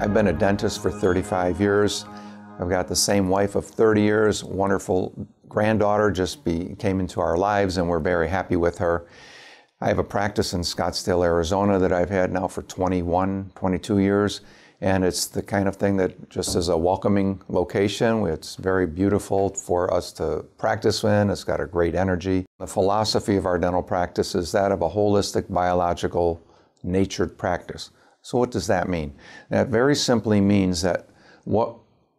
I've been a dentist for 35 years. I've got the same wife of 30 years, wonderful granddaughter came into our lives, and we're very happy with her. I have a practice in Scottsdale, Arizona that I've had now for 22 years, and it's the kind of thing that just is a welcoming location. It's very beautiful for us to practice in. It's got a great energy. The philosophy of our dental practice is that of a holistic, biological, natured practice. So what does that mean? That very simply means that what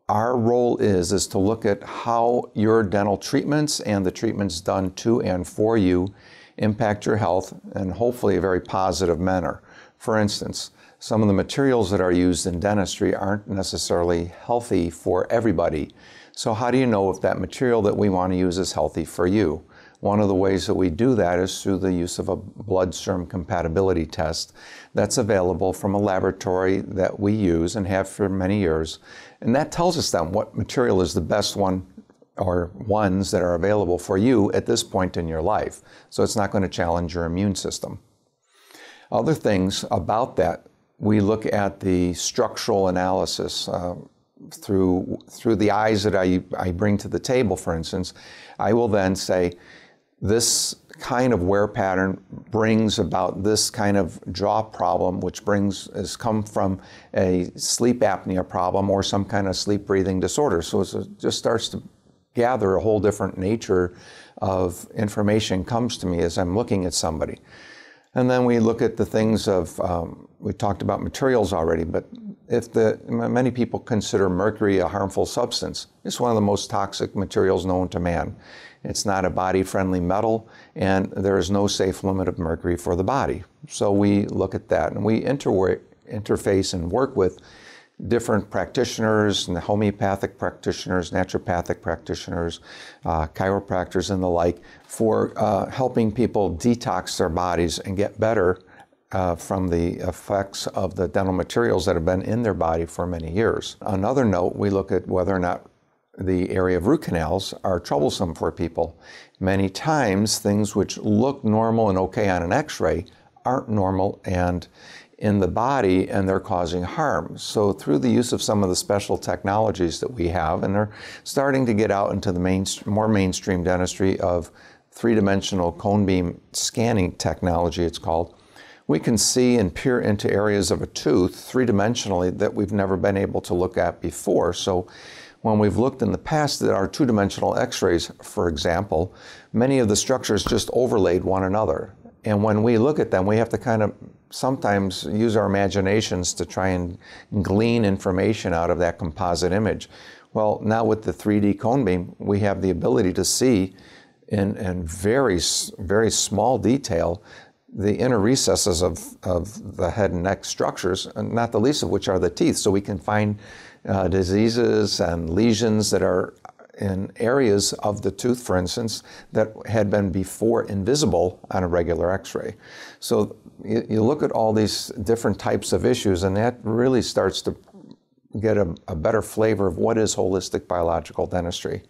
our role is to look at how your dental treatments and the treatments done to and for you impact your health in hopefully a very positive manner. For instance, some of the materials that are used in dentistry aren't necessarily healthy for everybody. So how do you know if that material that we want to use is healthy for you? One of the ways that we do that is through the use of a blood serum compatibility test that's available from a laboratory that we use and have for many years. And that tells us then what material is the best one or ones that are available for you at this point in your life. So it's not going to challenge your immune system. Other things about that, we look at the structural analysis through the eyes that I bring to the table, for instance. I will then say, this kind of wear pattern brings about this kind of jaw problem, which has come from a sleep apnea problem or some kind of sleep breathing disorder. So it just starts to gather a whole different nature of information comes to me as I'm looking at somebody. And then we look at the things of, we talked about materials already, but many people consider mercury a harmful substance. It's one of the most toxic materials known to man. It's not a body-friendly metal, and there is no safe limit of mercury for the body. So we look at that, and we interface and work with different practitioners, and homeopathic practitioners, naturopathic practitioners, chiropractors and the like, for helping people detox their bodies and get better from the effects of the dental materials that have been in their body for many years. Another note, we look at whether or not the area of root canals are troublesome for people. Many times, things which look normal and okay on an x-ray aren't normal and in the body, and they're causing harm. So through the use of some of the special technologies that we have, and they're starting to get out into the more mainstream dentistry of three-dimensional cone beam scanning technology, it's called, we can see and peer into areas of a tooth three-dimensionally that we've never been able to look at before. So when we've looked in the past at our two-dimensional x-rays, for example, many of the structures just overlaid one another. And when we look at them, we have to kind of sometimes use our imaginations to try and glean information out of that composite image. Well, now with the 3D cone beam, we have the ability to see in very, very small detail the inner recesses of the head and neck structures, and not the least of which are the teeth. So we can find diseases and lesions that are in areas of the tooth, for instance, that had been before invisible on a regular x-ray. So you look at all these different types of issues, and that really starts to get a better flavor of what is holistic biological dentistry.